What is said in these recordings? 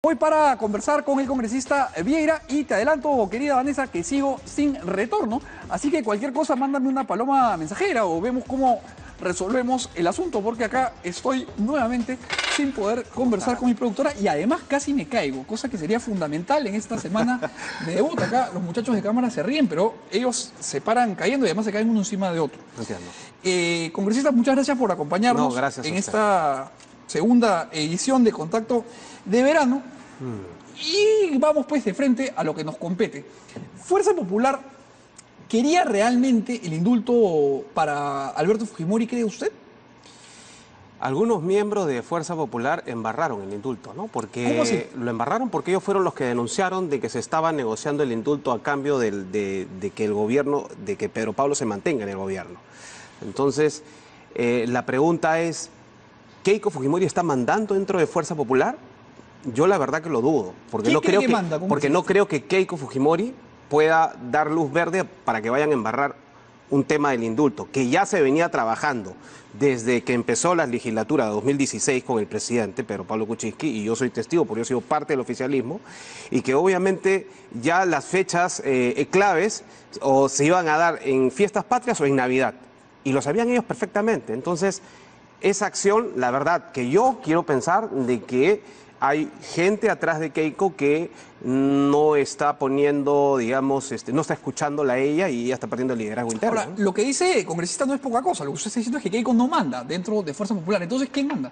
Voy para conversar con el congresista Vieira y te adelanto, querida Vanessa, que sigo sin retorno. Así que cualquier cosa, mándame una paloma mensajera o vemos cómo resolvemos el asunto, porque acá estoy nuevamente sin poder conversar con mi productora y además casi me caigo, cosa que sería fundamental en esta semana de debut. Acá los muchachos de cámara se ríen, pero ellos se paran cayendo y además se caen uno encima de otro. Entiendo. Congresista, muchas gracias por acompañarnos en esta segunda edición de Contacto de Verano. Y vamos pues de frente a lo que nos compete. Fuerza Popular quería realmente el indulto para Alberto Fujimori, ¿cree usted? Algunos miembros de Fuerza Popular embarraron el indulto, ¿no? ¿Cómo así? Lo embarraron porque ellos fueron los que denunciaron de que se estaba negociando el indulto a cambio de que el gobierno, de que Pedro Pablo se mantenga en el gobierno. Entonces, la pregunta es, ¿Keiko Fujimori está mandando dentro de Fuerza Popular? Yo la verdad que lo dudo, porque no creo que Keiko Fujimori pueda dar luz verde para que vayan a embarrar un tema del indulto, que ya se venía trabajando desde que empezó la legislatura de 2016 con el presidente Pedro Pablo Kuczynski, y yo soy testigo porque yo he sido parte del oficialismo, y que obviamente ya las fechas claves o se iban a dar en fiestas patrias o en Navidad, y lo sabían ellos perfectamente. Entonces, esa acción, la verdad que yo quiero pensar de que hay gente atrás de Keiko que no está poniendo, digamos, no está escuchándola a ella y ella está perdiendo el liderazgo interno. Ahora, lo que dice el congresista no es poca cosa. Lo que usted está diciendo es que Keiko no manda dentro de Fuerza Popular. Entonces, ¿quién manda?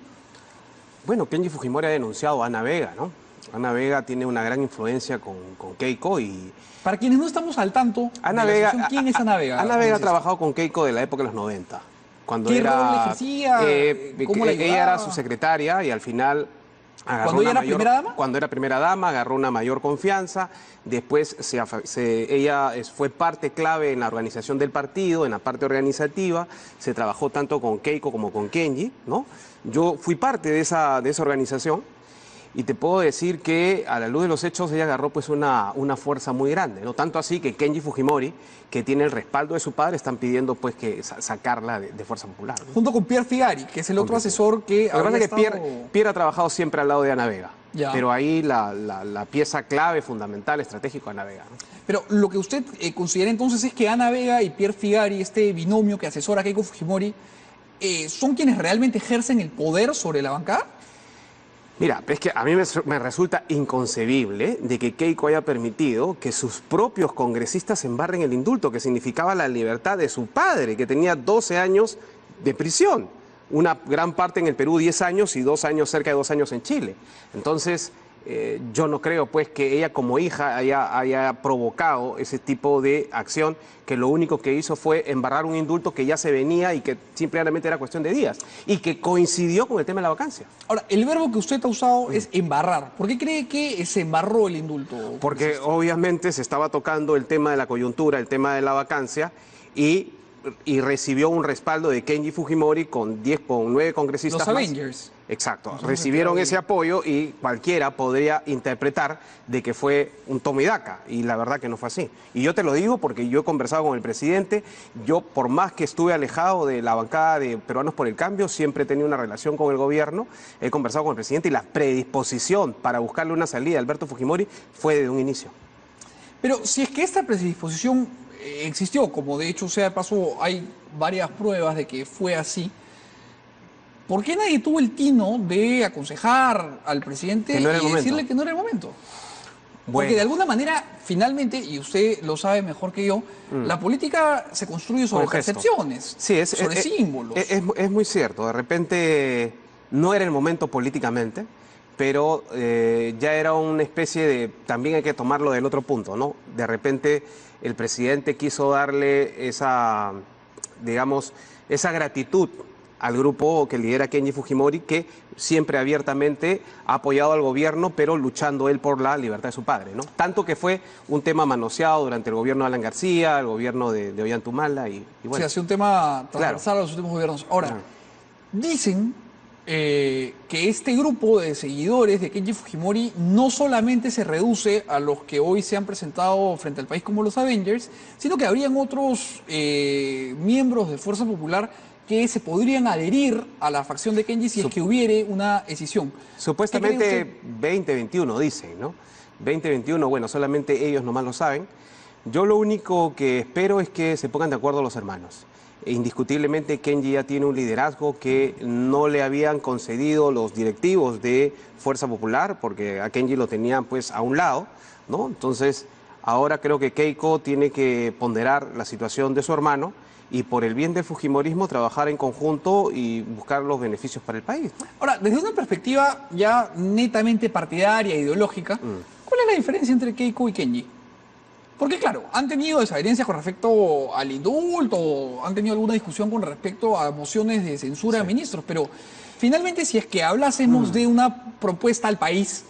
Bueno, Kenji Fujimori ha denunciado a Ana Vega, ¿no? Ana Vega tiene una gran influencia con Keiko y... Para quienes no estamos al tanto Ana Vega, ¿quién es Ana Vega? Ana Vega ha trabajado con Keiko de la época de los 90. Cuando ¿Qué rol ejercía? ¿Cómo la ayudaba? Ella era su secretaria y al final... ¿Cuando ella era primera dama? Cuando era primera dama, agarró una mayor confianza. Después ella fue parte clave en la organización del partido, en la parte organizativa. Se trabajó tanto con Keiko como con Kenji, ¿no? Yo fui parte de esa organización y te puedo decir que a la luz de los hechos ella agarró pues una fuerza muy grande, ¿no? Tanto así que Kenji Fujimori, que tiene el respaldo de su padre, están pidiendo pues que sacarla de Fuerza Popular, ¿no? Junto con Pierre Figari, que es el otro asesor que... Lo que pasa es que Pierre ha trabajado siempre al lado de Ana Vega, pero ahí la pieza clave, fundamental, estratégico, Ana Vega, ¿no? Pero lo que usted considera entonces es que Ana Vega y Pierre Figari, este binomio que asesora a Keiko Fujimori, ¿son quienes realmente ejercen el poder sobre la bancada? Mira, es que a mí me resulta inconcebible de que Keiko haya permitido que sus propios congresistas embarren el indulto, que significaba la libertad de su padre, que tenía 12 años de prisión. Una gran parte en el Perú, 10 años, y cerca de 2 años en Chile. Entonces, yo no creo pues que ella como hija haya provocado ese tipo de acción, que lo único que hizo fue embarrar un indulto que ya se venía y que simplemente era cuestión de días y que coincidió con el tema de la vacancia. Ahora, el verbo que usted ha usado es embarrar. ¿Por qué cree que se embarró el indulto? Porque obviamente se estaba tocando el tema de la coyuntura, el tema de la vacancia, y recibió un respaldo de Kenji Fujimori con 9 congresistas Los Avengers. Exacto, recibieron ese apoyo y cualquiera podría interpretar de que fue un toma y daca, y la verdad que no fue así. Y yo te lo digo porque yo he conversado con el presidente, yo por más que estuve alejado de la bancada de Peruanos por el Cambio, siempre he tenido una relación con el gobierno, he conversado con el presidente y la predisposición para buscarle una salida a Alberto Fujimori fue desde un inicio. Pero si es que esta predisposición existió, como de hecho sea de paso hay varias pruebas de que fue así, ¿por qué nadie tuvo el tino de aconsejar al presidente y decirle que no era el momento? Porque de alguna manera, finalmente, y usted lo sabe mejor que yo, la política se construye sobre percepciones, sobre símbolos. Es muy cierto, de repente no era el momento políticamente, pero ya era una especie de, también hay que tomarlo del otro punto, ¿no? De repente el presidente quiso darle esa, digamos, esa gratitud al grupo que lidera Kenji Fujimori, que siempre abiertamente ha apoyado al gobierno, pero luchando él por la libertad de su padre, ¿no? Tanto que fue un tema manoseado durante el gobierno de Alan García, el gobierno de Ollantumala y bueno. Sí, ha sido un tema transversal a los últimos gobiernos. Ahora, dicen que este grupo de seguidores de Kenji Fujimori no solamente se reduce a los que hoy se han presentado frente al país como los Avengers, sino que habrían otros miembros de Fuerza Popular que se podrían adherir a la facción de Kenji si es que hubiere una escisión. Supuestamente 2021 dicen, ¿no? 2021, bueno, solamente ellos nomás lo saben. Yo lo único que espero es que se pongan de acuerdo los hermanos. Indiscutiblemente Kenji ya tiene un liderazgo que no le habían concedido los directivos de Fuerza Popular, porque a Kenji lo tenían pues a un lado, ¿no? Entonces, ahora creo que Keiko tiene que ponderar la situación de su hermano y por el bien del fujimorismo trabajar en conjunto y buscar los beneficios para el país, ¿no? Ahora, desde una perspectiva ya netamente partidaria, ideológica, ¿cuál es la diferencia entre Keiko y Kenji? Porque claro, han tenido desavenencias con respecto al indulto, han tenido alguna discusión con respecto a mociones de censura de ministros, pero finalmente si es que hablásemos de una propuesta al país,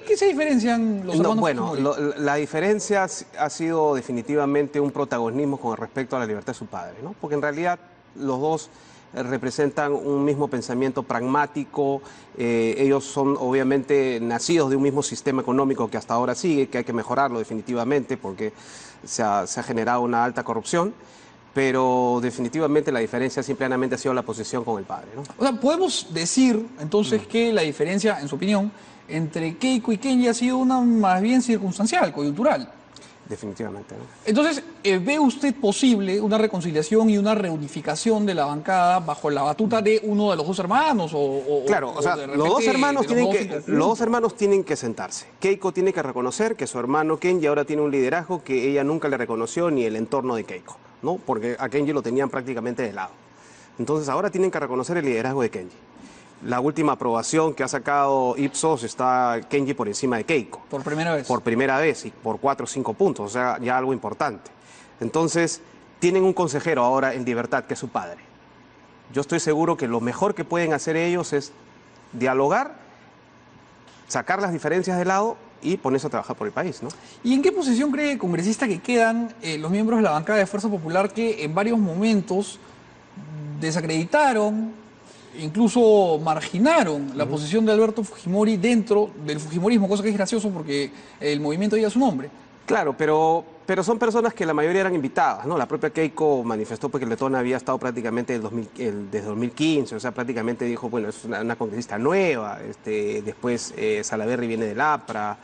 ¿qué se diferencian los hermanos Fujimori? La diferencia ha sido definitivamente un protagonismo con respecto a la libertad de su padre, ¿no? Porque en realidad los dos representan un mismo pensamiento pragmático, ellos son obviamente nacidos de un mismo sistema económico que hasta ahora sigue, que hay que mejorarlo definitivamente porque se ha generado una alta corrupción, pero definitivamente la diferencia simplemente ha sido la posición con el padre, ¿no? O sea, podemos decir entonces que la diferencia, en su opinión, entre Keiko y Kenji ha sido una más bien circunstancial, coyuntural. Definitivamente, ¿no? Entonces, ¿ve usted posible una reconciliación y una reunificación de la bancada bajo la batuta de uno de los dos hermanos? Claro, o sea, los dos hermanos tienen que sentarse. Keiko tiene que reconocer que su hermano Kenji ahora tiene un liderazgo que ella nunca le reconoció ni el entorno de Keiko, ¿no? Porque a Kenji lo tenían prácticamente de lado. Entonces, ahora tienen que reconocer el liderazgo de Kenji. La última aprobación que ha sacado Ipsos está Kenji por encima de Keiko. Por primera vez. Por primera vez y por 4 o 5 puntos, o sea, ya algo importante. Entonces, tienen un consejero ahora en libertad, que es su padre. Yo estoy seguro que lo mejor que pueden hacer ellos es dialogar, sacar las diferencias de lado y ponerse a trabajar por el país, ¿no? ¿Y en qué posición cree, congresista, que quedan los miembros de la bancada de Fuerza Popular que en varios momentos desacreditaron, incluso marginaron la posición de Alberto Fujimori dentro del Fujimorismo, cosa que es gracioso porque el movimiento lleva su nombre? Claro, pero son personas que la mayoría eran invitadas, ¿no? La propia Keiko manifestó porque Letona había estado prácticamente desde 2015, o sea, prácticamente dijo, bueno, es una congresista nueva, después Salaverry viene del APRA,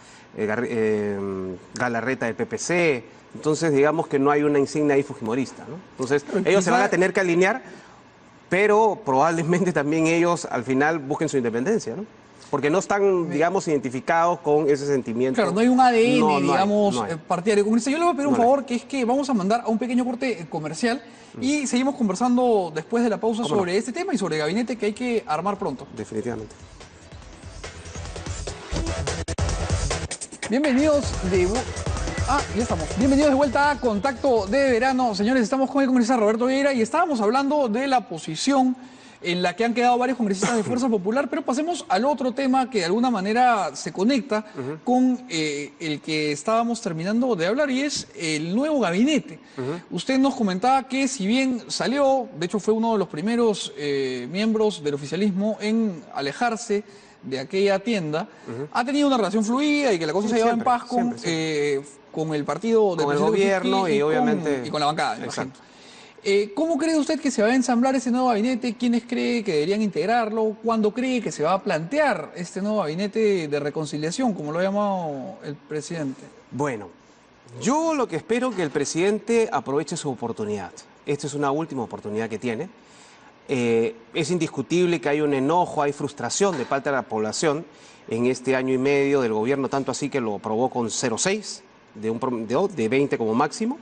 Galarreta del PPC, entonces digamos que no hay una insignia ahí fujimorista, ¿no? Entonces ellos se van a tener que alinear, pero probablemente también ellos al final busquen su independencia, ¿no? Porque no están, digamos, identificados con ese sentimiento. Claro, no hay un ADN, digamos, partidario. Congresista, yo le voy a pedir un favor, que es que vamos a mandar a un pequeño corte comercial y seguimos conversando después de la pausa sobre este tema y sobre el gabinete que hay que armar pronto. Definitivamente. Bienvenidos ya estamos. Bienvenidos de vuelta a Contacto de Verano. Señores, estamos con el congresista Roberto Vieira y estábamos hablando de la posición en la que han quedado varios congresistas de Fuerza Popular, pero pasemos al otro tema que de alguna manera se conecta con el que estábamos terminando de hablar y es el nuevo gabinete. Usted nos comentaba que si bien salió, de hecho fue uno de los primeros miembros del oficialismo en alejarse de aquella tienda, ha tenido una relación fluida y que la cosa se ha llevado en paz con el partido del gobierno y obviamente y con la bancada. Exacto. ¿Cómo cree usted que se va a ensamblar ese nuevo gabinete? ¿Quiénes cree que deberían integrarlo? ¿Cuándo cree que se va a plantear este nuevo gabinete de reconciliación, como lo ha llamado el presidente? Bueno, yo lo que espero es que el presidente aproveche su oportunidad. Esta es una última oportunidad que tiene. Es indiscutible que hay un enojo, hay frustración de parte de la población en este año y medio del gobierno, tanto así que lo aprobó con 0,6 de 20 como máximo.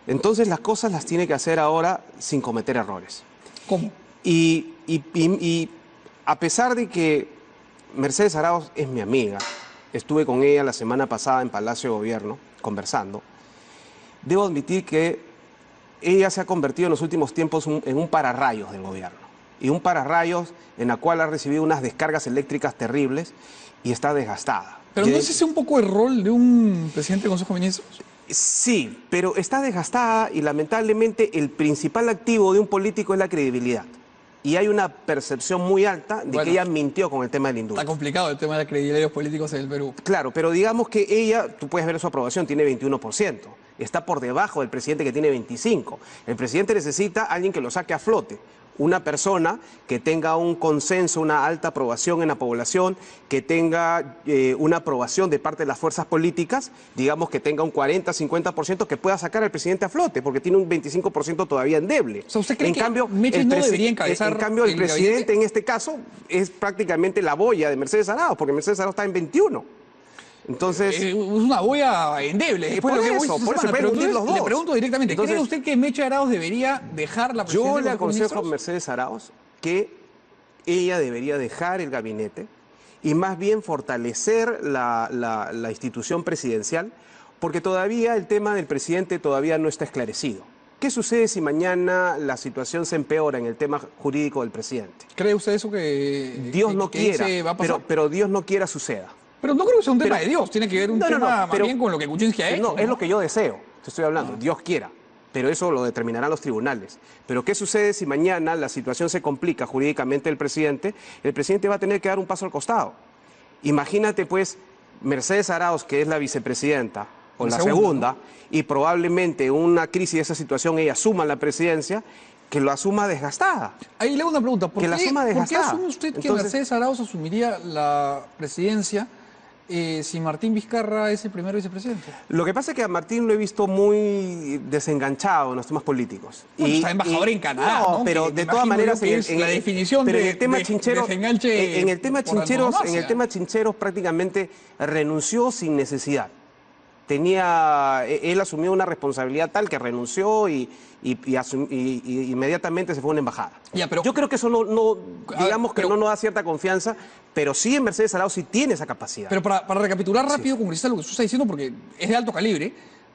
Entonces las cosas las tiene que hacer ahora sin cometer errores. ¿Cómo? Y a pesar de que Mercedes Arauz es mi amiga, estuve con ella la semana pasada en Palacio de Gobierno conversando, debo admitir que ella se ha convertido en los últimos tiempos en un pararrayos del gobierno. Y un pararrayos en la cual ha recibido unas descargas eléctricas terribles y está desgastada. ¿Pero no es ese un poco el rol de un presidente del Consejo de Ministros? Sí, pero está desgastada y lamentablemente el principal activo de un político es la credibilidad. Y hay una percepción muy alta de que ella mintió con el tema del indulto. Está complicado el tema de la credibilidad de los políticos en el Perú. Claro, pero digamos que ella, tú puedes ver su aprobación, tiene 21%. está por debajo del presidente que tiene 25. El presidente necesita a alguien que lo saque a flote. Una persona que tenga un consenso, una alta aprobación en la población, que tenga una aprobación de parte de las fuerzas políticas, digamos que tenga un 40-50% que pueda sacar al presidente a flote, porque tiene un 25% todavía endeble. O sea, ¿usted cree en que cambio, Meches no debería encabezar en cambio, el presidente gabinete? en este caso es prácticamente la boya de Mercedes Arauz, porque Mercedes Arauz está en 21. Entonces, Es una boya endeble. por lo que hemos eso, visto por esta eso semana. pueden Pero hundir los entonces le dos. pregunto directamente, Entonces, ¿cree usted que Meche Arauz debería dejar la presidencia yo del le Consejo de aconsejo a Ministros? Mercedes Arauz que ella debería dejar el gabinete y más bien fortalecer la institución presidencial, porque todavía el tema del presidente todavía no está esclarecido. ¿Qué sucede si mañana la situación se empeora en el tema jurídico del presidente? ¿Cree usted eso que Dios no que quiera, se va a pasar? pero Dios no quiera suceda. Pero no creo que sea un tema Pero- de Dios, tiene que ver un No, no, tema no, más pero- bien con lo que Kuczynski ha hecho. No, es lo que yo deseo, te estoy hablando, Dios quiera, pero eso lo determinarán los tribunales. Pero ¿qué sucede si mañana la situación se complica jurídicamente el presidente va a tener que dar un paso al costado? Imagínate pues Mercedes Arauz, que es la vicepresidenta, o La la segunda, segunda, y probablemente en una crisis de esa situación ella asuma la presidencia, que lo asuma desgastada. Ahí le hago una pregunta. ¿Por Que la qué, suma ¿por qué desgastada. asume usted que Entonces- Mercedes Arauz asumiría la presidencia si Martín Vizcarra es el primer vicepresidente? Lo que pasa es que a Martín lo he visto muy desenganchado en los temas políticos. Bueno, está embajador en Canadá, ¿no? pero Que de me todas imagino maneras, yo que es la definición pero en de- el tema de chincheros, desenganche en el tema por chincheros, antonomasia. Chincheros prácticamente renunció sin necesidad. Él asumió una responsabilidad tal que renunció y inmediatamente se fue a una embajada. Ya, pero- Yo creo que eso digamos que pero- no nos da cierta confianza, pero sí en Mercedes Arauz sí tiene esa capacidad. Pero para recapitular rápido, congresista, lo que usted está diciendo, porque es de alto calibre,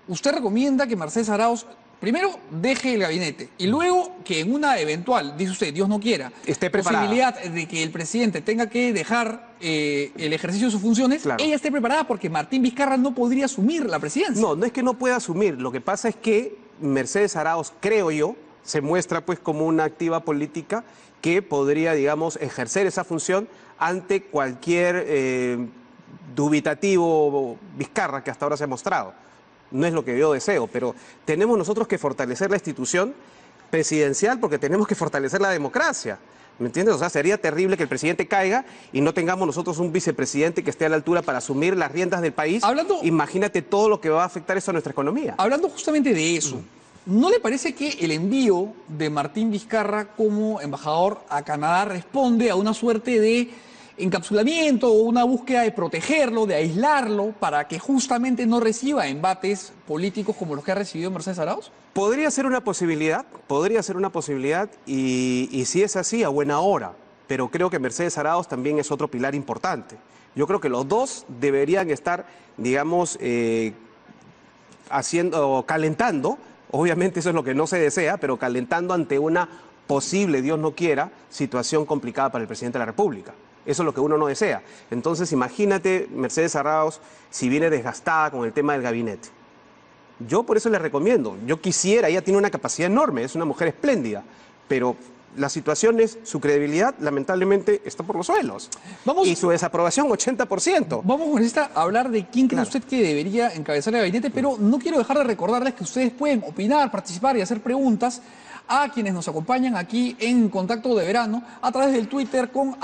usted recomienda que Mercedes Arauz primero deje el gabinete y luego que en una eventual, dice usted, Dios no quiera, Esté preparada. posibilidad de que el presidente tenga que dejar el ejercicio de sus funciones, Claro. ella esté preparada porque Martín Vizcarra no podría asumir la presidencia. No, no es que no pueda asumir. Lo que pasa es que Mercedes Arauz, creo yo, se muestra pues como una activa política que podría, digamos, ejercer esa función ante cualquier dubitativo Vizcarra que hasta ahora se ha mostrado. No es lo que yo deseo, pero tenemos nosotros que fortalecer la institución presidencial porque tenemos que fortalecer la democracia. ¿Me entiendes? O sea, sería terrible que el presidente caiga y no tengamos nosotros un vicepresidente que esté a la altura para asumir las riendas del país. Imagínate todo lo que va a afectar eso a nuestra economía. Hablando justamente de eso, ¿no le parece que el envío de Martín Vizcarra como embajador a Canadá responde a una suerte de encapsulamiento o una búsqueda de protegerlo, de aislarlo, para que justamente no reciba embates políticos como los que ha recibido Mercedes Arauz? Podría ser una posibilidad y si es así, a buena hora. Pero creo que Mercedes Arauz también es otro pilar importante. Yo creo que los dos deberían estar, digamos, calentando, obviamente eso es lo que no se desea, pero calentando ante una posible, Dios no quiera, situación complicada para el presidente de la República. Eso es lo que uno no desea. Entonces, imagínate Mercedes Arauz si viene desgastada con el tema del gabinete. Yo por eso le recomiendo. Yo quisiera, ella tiene una capacidad enorme, es una mujer espléndida, pero la situación es, su credibilidad lamentablemente está por los suelos. Y su desaprobación, 80%. Vamos con esta a hablar de quién cree usted que debería encabezar el gabinete, pero no quiero dejar de recordarles que ustedes pueden opinar, participar y hacer preguntas a quienes nos acompañan aquí en Contacto de Verano a través del Twitter con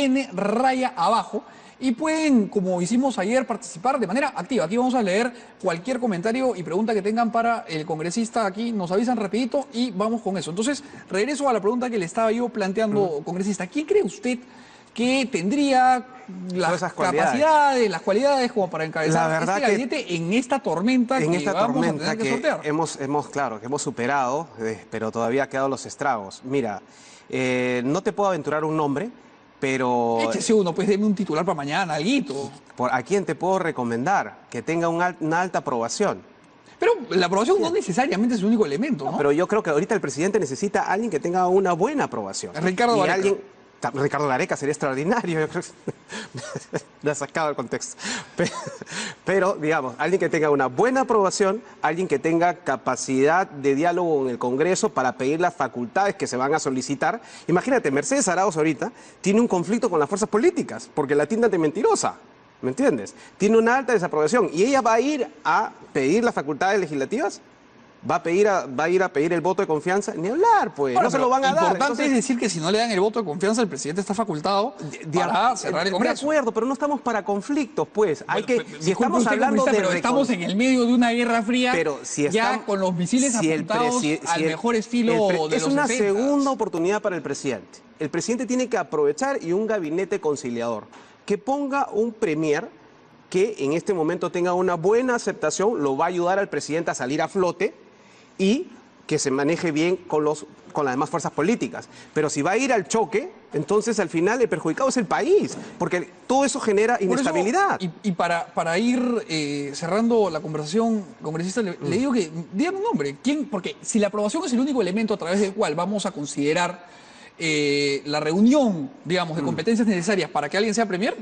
@contacto_n_abajo y pueden, como hicimos ayer, participar de manera activa. Aquí vamos a leer cualquier comentario y pregunta que tengan para el congresista. Aquí nos avisan rapidito y vamos con eso. Entonces, regreso a la pregunta que le estaba yo planteando, congresista. ¿Quién cree usted que tendría las capacidades, las cualidades como para encabezar este gabinete en esta tormenta que vamos a tener que sortear? Claro, que hemos superado, pero todavía han quedado los estragos. Mira, no te puedo aventurar un nombre, pero... Échese uno, pues deme un titular para mañana, alguito. ¿A quién te puedo recomendar? Que tenga una alta aprobación. Pero la aprobación no necesariamente es el único elemento, ¿no? Pero yo creo que ahorita el presidente necesita a alguien que tenga una buena aprobación. Ricardo Gareca. Ricardo Gareca sería extraordinario, yo creo que me ha sacado el contexto. Pero, digamos, alguien que tenga una buena aprobación, alguien que tenga capacidad de diálogo en el Congreso para pedir las facultades que se van a solicitar. Imagínate, Mercedes Arauz ahorita tiene un conflicto con las fuerzas políticas, porque la tildan de mentirosa. ¿Me entiendes? Tiene una alta desaprobación. ¿Y ella va a ir a pedir las facultades legislativas? ¿Va a ir a pedir el voto de confianza? Ni hablar, pues. Bueno, no se lo van a dar. Importante Entonces, es decir que si no le dan el voto de confianza, el presidente está facultado para cerrar el Congreso. De acuerdo, pero no estamos para conflictos, pues. Hay Bueno, que, si estamos hablando de... pero estamos en el medio de una guerra fría, pero si ya estamos, con los misiles apuntados al mejor estilo de los Es una 60s. segunda oportunidad para el presidente. El presidente tiene que aprovechar y un gabinete conciliador. Que ponga un premier que en este momento tenga una buena aceptación, lo va a ayudar al presidente a salir a flote y que se maneje bien con las demás fuerzas políticas. Pero si va a ir al choque, entonces al final el perjudicado es el país, porque todo eso genera inestabilidad. Y para ir cerrando la conversación, congresista, le digo que digan un nombre. ¿Quién? Porque si la aprobación es el único elemento a través del cual vamos a considerar la reunión, digamos, de competencias necesarias para que alguien sea premier,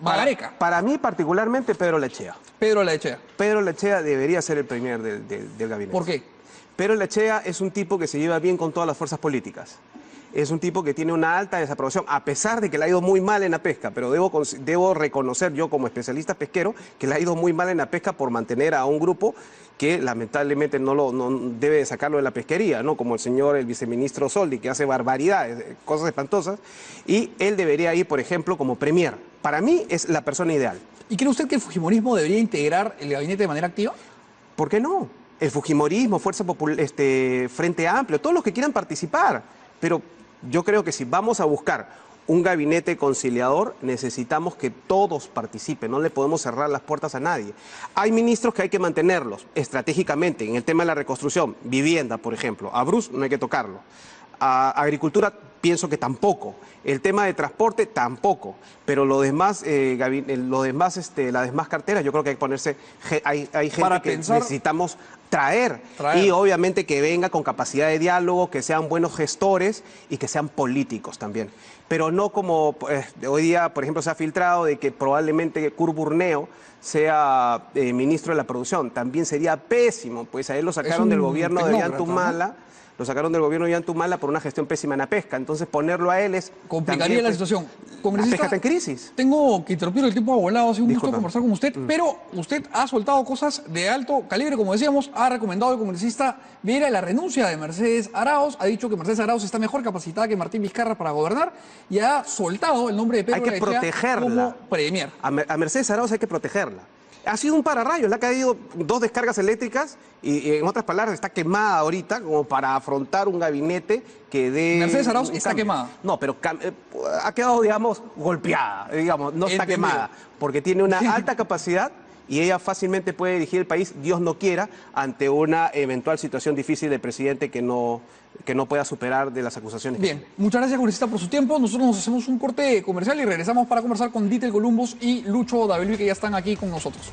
Gareca. Para mí particularmente Pedro Lechea. Pedro Lechea. Pedro Lechea debería ser el premier del gabinete. ¿Por qué? Pedro Lechea es un tipo que se lleva bien con todas las fuerzas políticas. Es un tipo que tiene una alta desaprobación, a pesar de que le ha ido muy mal en la pesca, pero debo reconocer yo como especialista pesquero que le ha ido muy mal en la pesca por mantener a un grupo que lamentablemente no debe de sacarlo de la pesquería, ¿no? Como el viceministro Soldi, que hace barbaridades, cosas espantosas, y él debería ir, por ejemplo, como premier. Para mí es la persona ideal. ¿Y cree usted que el fujimorismo debería integrar el gabinete de manera activa? ¿Por qué no? El fujimorismo, Fuerza Popular, Frente Amplio, todos los que quieran participar. Pero yo creo que si vamos a buscar un gabinete conciliador, necesitamos que todos participen, no le podemos cerrar las puertas a nadie. Hay ministros que hay que mantenerlos estratégicamente, en el tema de la reconstrucción, vivienda, por ejemplo. A Bruce no hay que tocarlo. A Agricultura pienso que tampoco. El tema de transporte tampoco. Pero lo demás, las demás carteras, yo creo que hay que ponerse, hay gente Para que pensar, necesitamos traer. Y obviamente que venga con capacidad de diálogo, que sean buenos gestores y que sean políticos también. Pero no como hoy día, por ejemplo, se ha filtrado de que probablemente Kurt Burneo sea ministro de la producción. También sería pésimo, pues a él lo sacaron del gobierno de Ollantumala. ¿No? Lo sacaron del gobierno de Ollantumala por una gestión pésima en la pesca. Entonces ponerlo a él es... complicaría la situación. La pesca está en crisis. Tengo que interrumpir el tiempo volado, ha sido un gusto conversar con usted, pero usted ha soltado cosas de alto calibre, como decíamos, ha recomendado al congresista Vieira la renuncia de Mercedes Arauz, ha dicho que Mercedes Arauz está mejor capacitada que Martín Vizcarra para gobernar y ha soltado el nombre de Pedro Lechea protegerla como premier. A Mercedes Arauz hay que protegerla. Ha sido un pararrayos, le ha caído 2 descargas eléctricas y en otras palabras está quemada ahorita como para afrontar un gabinete que dé... Mercedes Arauz está quemada. No, pero ha quedado, digamos, golpeada, digamos, no está quemada, porque tiene una alta capacidad y ella fácilmente puede dirigir el país, Dios no quiera, ante una eventual situación difícil del presidente que no pueda superar de las acusaciones. Bien, muchas gracias, congresista, por su tiempo. Nosotros nos hacemos un corte comercial y regresamos para conversar con Ditel Columbus y Lucho Davelui, que ya están aquí con nosotros.